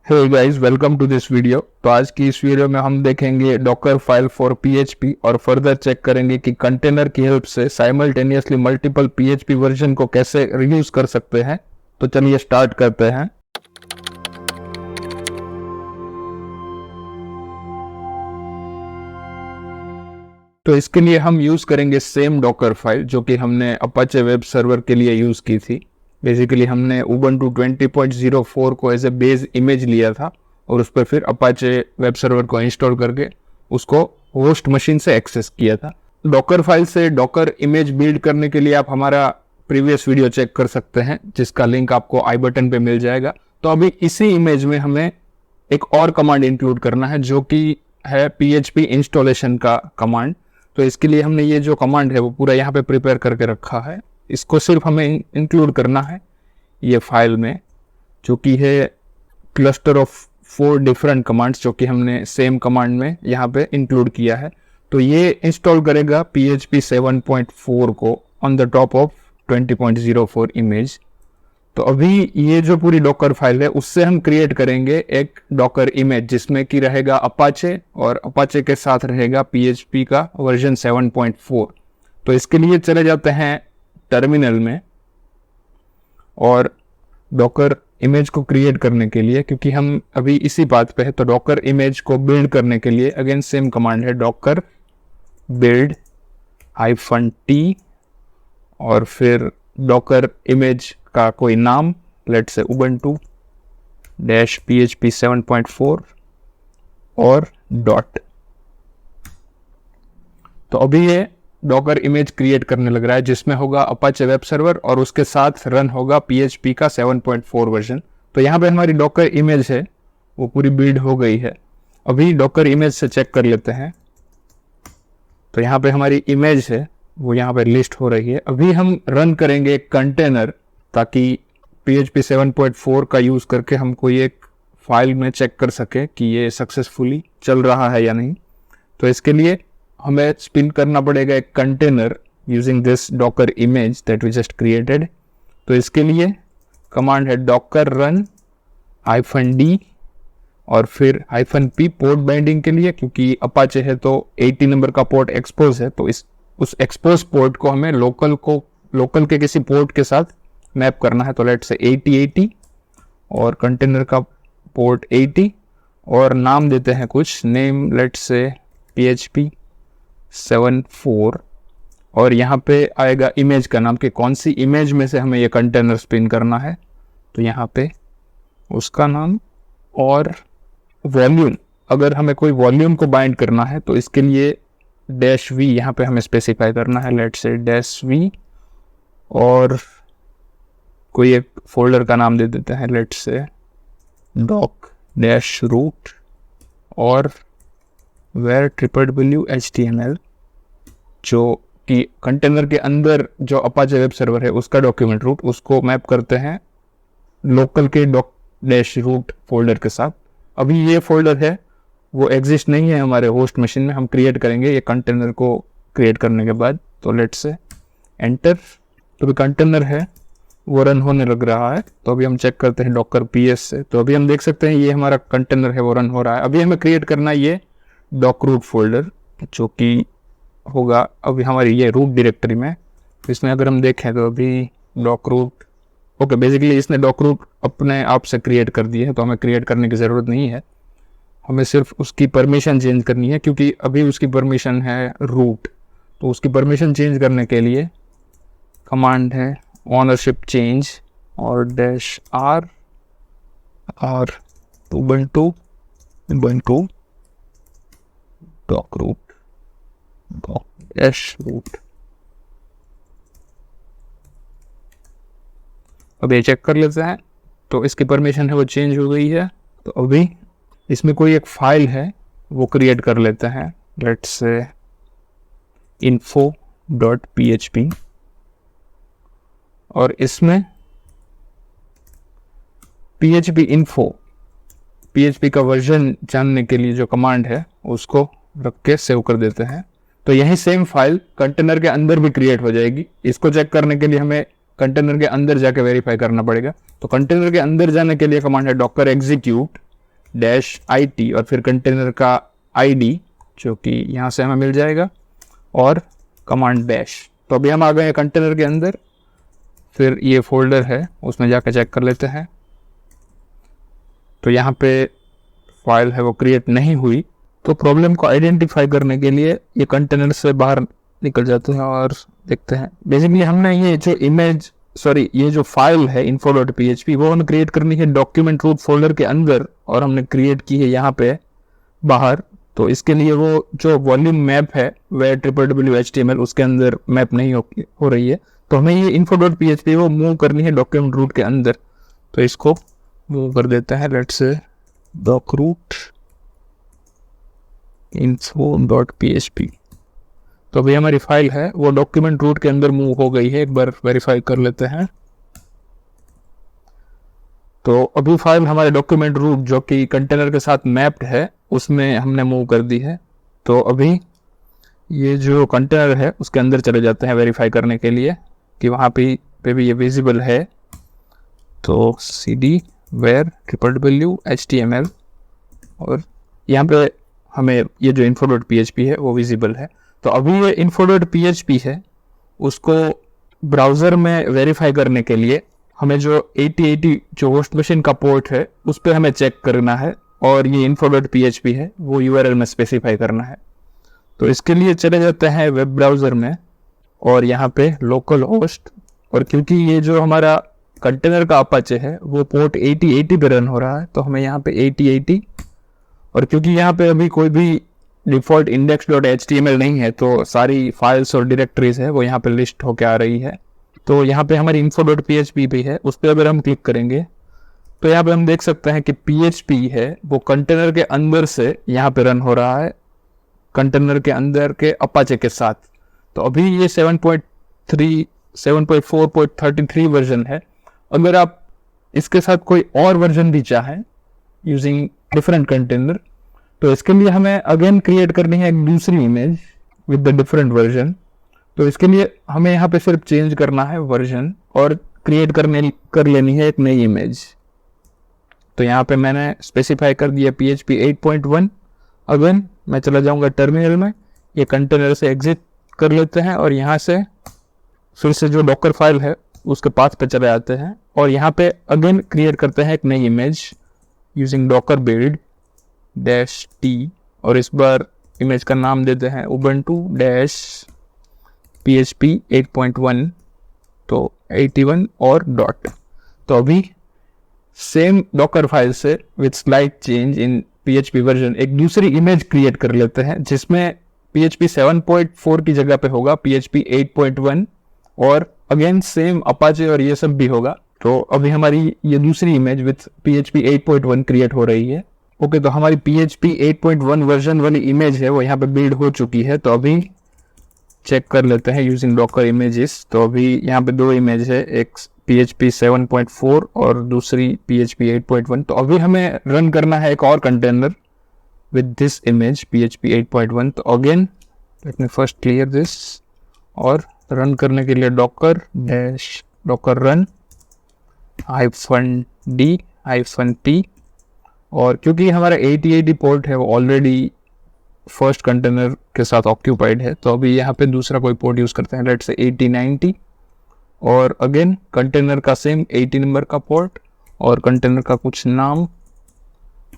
Hey guys, welcome to this video. तो आज की इस वीडियो में हम देखेंगे डॉकर फाइल फॉर पीएचपी और फर्दर चेक करेंगे कि कंटेनर की हेल्प से साइमल्टेनियसली मल्टीपल पीएचपी वर्जन को कैसे रिड्यूस कर सकते हैं। तो चलिए स्टार्ट करते हैं। तो इसके लिए हम यूज करेंगे सेम डॉकर फाइल जो कि हमने अपाचे वेब सर्वर के लिए यूज की थी। बेसिकली हमने उबंटू 20.04 को एज ए बेस इमेज लिया था और उस पर फिर अपाचे वेब सर्वर को इंस्टॉल करके उसको होस्ट मशीन से एक्सेस किया था। डॉकर फाइल से डॉकर इमेज बिल्ड करने के लिए आप हमारा प्रीवियस वीडियो चेक कर सकते हैं, जिसका लिंक आपको आई बटन पे मिल जाएगा। तो अभी इसी इमेज में हमें एक और कमांड इंक्लूड करना है जो कि है PHP इंस्टॉलेशन का कमांड। तो इसके लिए हमने ये जो कमांड है वो पूरा यहाँ पे प्रिपेयर करके रखा है। इसको सिर्फ हमें इंक्लूड करना है ये फाइल में, जो कि है क्लस्टर ऑफ 4 डिफरेंट कमांड्स जो कि हमने सेम कमांड में यहाँ पे इंक्लूड किया है। तो ये इंस्टॉल करेगा PHP 7.4 को on the top of 20.04 image. तो अभी ये जो पूरी डॉकर फाइल है उससे हम क्रिएट करेंगे एक डॉकर इमेज जिसमें कि रहेगा अपाचे और अपाचे के साथ रहेगा PHP का वर्जन 7.4। तो इसके लिए चले जाते हैं टर्मिनल में और डॉकर इमेज को क्रिएट करने के लिए, क्योंकि हम अभी इसी बात पे है, तो डॉकर इमेज को बिल्ड करने के लिए अगेन सेम कमांड है डॉकर बिल्ड -t और फिर डॉकर इमेज का कोई नाम, लेट्स से ubuntu -php 7.4 और डॉट। तो अभी ये डॉकर इमेज क्रिएट करने लग रहा है जिसमें होगा अपाचे वेब सर्वर और उसके साथ रन होगा PHP का 7.4 वर्जन। तो यहाँ पे हमारी डॉकर इमेज है वो पूरी बिल्ड हो गई है। अभी डॉकर इमेज से चेक कर लेते हैं। तो यहाँ पे हमारी इमेज है वो यहाँ पे लिस्ट हो रही है। अभी हम रन करेंगे एक कंटेनर ताकि PHP 7.4 का यूज करके हम कोई एक फाइल में चेक कर सके कि ये सक्सेसफुली चल रहा है या नहीं। तो इसके लिए हमें स्पिन करना पड़ेगा एक container using this docker image that we just created. तो इसके लिए कमांड है डॉकर रन -d और फिर -p पोर्ट बाइंडिंग के लिए, क्योंकि अपाचे है तो 80 नंबर का पोर्ट एक्सपोज है। तो उस एक्सपोज पोर्ट को हमें लोकल के किसी पोर्ट के साथ मैप करना है। तो लेट से 8080 और कंटेनर का पोर्ट 80 और नाम देते हैं कुछ नेम, लेट से PHP 7.4 और यहाँ पे आएगा इमेज का नाम कि कौन सी इमेज में से हमें ये कंटेनर स्पिन करना है। तो यहाँ पे उसका नाम और वॉल्यूम, अगर हमें कोई वॉल्यूम को बाइंड करना है तो इसके लिए -v यहाँ पे हमें स्पेसिफाई करना है, लेट से -v और कोई एक फोल्डर का नाम दे देते हैं, लेट से doc-root और where www.html, जो कि कंटेनर के अंदर जो अपाचे वेब सर्वर है उसका डॉक्यूमेंट रूट, उसको मैप करते हैं लोकल के doc-root फोल्डर के साथ। अभी ये फोल्डर है वो एग्जिस्ट नहीं है हमारे होस्ट मशीन में, हम क्रिएट करेंगे ये कंटेनर को क्रिएट करने के बाद। तो लेट से एंटर। तो भी कंटेनर है वो रन होने लग रहा है। तो अभी हम चेक करते हैं डॉकर PS से। तो अभी हम देख सकते हैं ये हमारा कंटेनर है वो रन हो रहा है। अभी हमें क्रिएट करना है ये doc-root फोल्डर जो कि होगा अभी हमारी ये रूट डायरेक्टरी में। इसमें अगर हम देखें तो अभी doc-root ओके, बेसिकली इसने doc-root अपने आप से क्रिएट कर दी है, तो हमें क्रिएट करने की ज़रूरत नहीं है। हमें सिर्फ उसकी परमिशन चेंज करनी है, क्योंकि अभी उसकी परमिशन है रूट। तो उसकी परमिशन चेंज करने के लिए कमांड है ओनरशिप चेंज और -r और ubuntu doc-root -root। अब ये चेक कर लेते हैं। तो इसकी परमिशन है वो चेंज हो गई है। तो अभी इसमें कोई एक फाइल है वो क्रिएट कर लेते हैं, लेट्स से info.php और इसमें PHP info, PHP का वर्जन जानने के लिए जो कमांड है उसको रख के सेव कर देते हैं। तो यही सेम फाइल कंटेनर के अंदर भी क्रिएट हो जाएगी। इसको चेक करने के लिए हमें कंटेनर के अंदर जाके वेरीफाई करना पड़ेगा। तो कंटेनर के अंदर जाने के लिए कमांड है डॉकर एग्जीक्यूट -IT और फिर कंटेनर का ID जो कि यहाँ से हमें मिल जाएगा और कमांड डैश। तो अभी हम आ गए हैं कंटेनर के अंदर। फिर ये फोल्डर है उसमें जाकर चेक कर लेते हैं। तो यहाँ पे फाइल है वो क्रिएट नहीं हुई। तो प्रॉब्लम को आइडेंटिफाई करने के लिए ये कंटेनर से बाहर निकल जाते हैं और देखते हैं। बेसिकली हमने ये जो फाइल है info.php वो हमें क्रिएट करनी है डॉक्यूमेंट रूट फोल्डर के अंदर और हमने क्रिएट की है यहाँ पे बाहर। तो इसके लिए वो जो वॉल्यूम मैप है वह www.html उसके अंदर मैप नहीं हो रही है। तो हमें ये info.php वो मूव करनी है डॉक्यूमेंट रूट के अंदर। तो इसको मूव कर देते हैं। Let's say doc root info.php। तो अभी हमारी फाइल है वो डॉक्यूमेंट रूट के अंदर मूव हो गई है। एक बार वेरीफाई कर लेते हैं। तो अभी फाइल हमारे डॉक्यूमेंट रूट जो कि कंटेनर के साथ मैप्ड है उसमें हमने मूव कर दी है। तो अभी ये जो कंटेनर है उसके अंदर चले जाते हैं वेरीफाई करने के लिए कि वहाँ पे भी ये विजिबल है। तो cd where www.html और यहाँ पे हमें ये जो info.php है वो विजिबल है। तो अभी ये info.php है उसको ब्राउज़र में वेरीफाई करने के लिए हमें जो 8080 जो होस्ट मशीन का पोर्ट है उस पर हमें चेक करना है और ये info.php है वो URL में स्पेसिफाई करना है। तो इसके लिए चले जाते हैं वेब ब्राउज़र में और यहाँ पे लोकल होस्ट। और क्योंकि ये जो हमारा कंटेनर का अपाचे है वो पोर्ट 8080 पे रन हो रहा है तो हमें यहाँ पे 8080 और क्योंकि यहाँ पे अभी कोई भी डिफ़ॉल्ट index.html नहीं है तो सारी फाइल्स और डायरेक्टरीज है वो यहाँ पे लिस्ट होके आ रही है। तो यहाँ पे हमारी info.php भी है उस पर अगर हम क्लिक करेंगे तो यहाँ पे हम देख सकते हैं कि PHP है वो कंटेनर के अंदर से यहाँ पे रन हो रहा है कंटेनर के अंदर के अपाचे के साथ। तो अभी ये 7.4.33 वर्जन है। अगर आप इसके साथ कोई और वर्जन भी चाहें यूजिंग डिफरेंट कंटेनर तो इसके लिए हमें अगेन क्रिएट करनी है एक दूसरी image with the different version. तो इसके लिए हमें यहाँ पे सिर्फ चेंज करना है वर्जन और क्रिएट कर लेनी है एक नई इमेज। तो यहाँ पे मैंने स्पेसिफाई कर दिया PHP 8.1। अगेन मैं चला जाऊँगा टर्मिनल में, ये कंटेनर से एग्जिट कर लेते हैं और यहाँ से फिर से जो डॉकर फाइल है उसके पाथ पे चले आते हैं और यहाँ पे अगेन क्रिएट करते हैं एक नई image using Docker build -t और इस बार इमेज का नाम देते हैं ubuntu-php 8.1 तो 81 और डॉट। तो अभी सेम डॉकर फाइल से with slight change in PHP version एक दूसरी इमेज क्रिएट कर लेते हैं जिसमें PHP 7.4 की जगह पे होगा PHP 8.1 और अगेन सेम अपाचे और ये सब भी होगा। तो अभी हमारी ये दूसरी इमेज विद PHP 8.1 क्रिएट हो रही है। ओके, तो हमारी PHP 8.1 वर्जन वाली इमेज है वो यहाँ पे बिल्ड हो चुकी है। तो अभी चेक कर लेते हैं यूजिंग डॉकर इमेजेस। तो अभी यहाँ पे दो इमेज है, एक PHP 7.4 और दूसरी PHP 8.1। तो अभी हमें रन करना है एक और container with this image PHP 8.1। तो again let me first clear this और रन करने के लिए डॉकर रन -d-t और क्योंकि हमारा 8080 पोर्ट है वो ऑलरेडी फर्स्ट कंटेनर के साथ ऑक्यूपाइड है तो अभी यहाँ पे दूसरा कोई पोर्ट यूज़ करते हैं, लेट्स से 8090 और अगेन कंटेनर का सेम 80 नंबर का पोर्ट और कंटेनर का कुछ नाम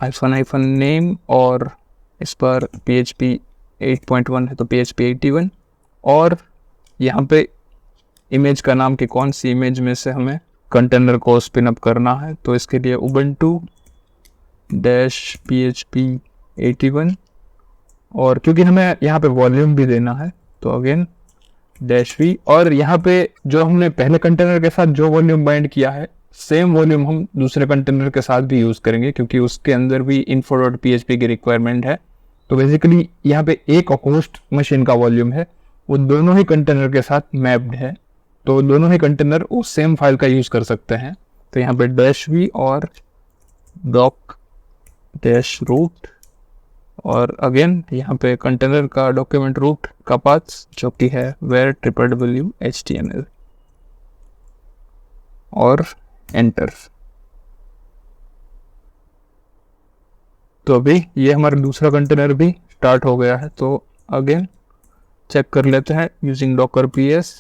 हाइफन नेम और इस पर PHP 8.1 है तो PHP 81 और यहाँ पे इमेज का नाम कि कौन सी इमेज में से हमें कंटेनर को स्पिन अप करना है। तो इसके लिए ubuntu-php 81 और क्योंकि हमें यहाँ पे वॉल्यूम भी देना है तो अगेन -v और यहाँ पे जो हमने पहले कंटेनर के साथ जो वॉल्यूम बाइंड किया है सेम वॉल्यूम हम दूसरे कंटेनर के साथ भी यूज़ करेंगे क्योंकि उसके अंदर भी info.php की रिक्वायरमेंट है। तो बेसिकली यहाँ पे एक होस्ट मशीन का वॉल्यूम है वो दोनों ही कंटेनर के साथ मैप्ड है तो दोनों ही कंटेनर उस सेम फाइल का यूज़ कर सकते हैं। तो यहाँ पे -v और doc-root और अगेन यहाँ पे कंटेनर का डॉक्यूमेंट रूट का पाथ जो कि है where www.html और एंटर। तो अभी ये हमारा दूसरा कंटेनर भी स्टार्ट हो गया है। तो अगेन चेक कर लेते हैं यूजिंग डॉकर पीएस।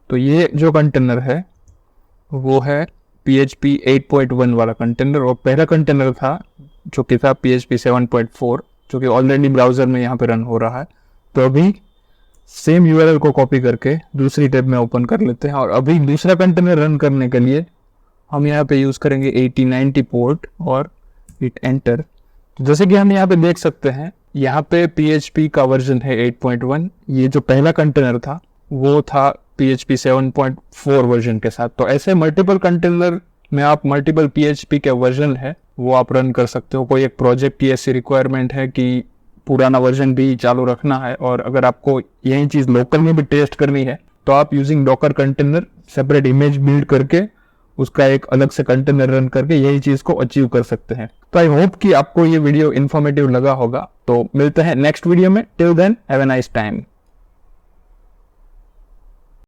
तो ये जो कंटेनर है वो है PHP 8.1 वाला कंटेनर, और पहला कंटेनर था जो कि था PHP 7.4 जो कि ऑलरेडी ब्राउज़र में यहाँ पे रन हो रहा है। तो अभी सेम URL को कॉपी करके दूसरी टैब में ओपन कर लेते हैं, और अभी दूसरा कंटेनर रन करने के लिए हम यहाँ पे यूज़ करेंगे 8090 पोर्ट और हिट एंटर। तो जैसे कि हम यहाँ पे देख सकते हैं, यहाँ पे PHP का वर्जन है 8.1। ये जो पहला कंटेनर था वो था PHP 7.4 वर्जन के साथ। तो ऐसे मल्टीपल कंटेनर में आप मल्टीपल PHP के वर्जन है वो आप रन कर सकते हो। कोई एक प्रोजेक्ट की ऐसी रिक्वायरमेंट है कि पुराना वर्जन भी चालू रखना है, और अगर आपको यही चीज़ लोकल में भी टेस्ट करनी है तो आप using Docker container separate image build करके उसका एक अलग से कंटेनर रन करके यही चीज़ को अचीव कर सकते हैं। तो आई होप कि आपको ये वीडियो इन्फॉर्मेटिव लगा होगा। तो मिलते हैं नेक्स्ट वीडियो में। Till then have a nice time.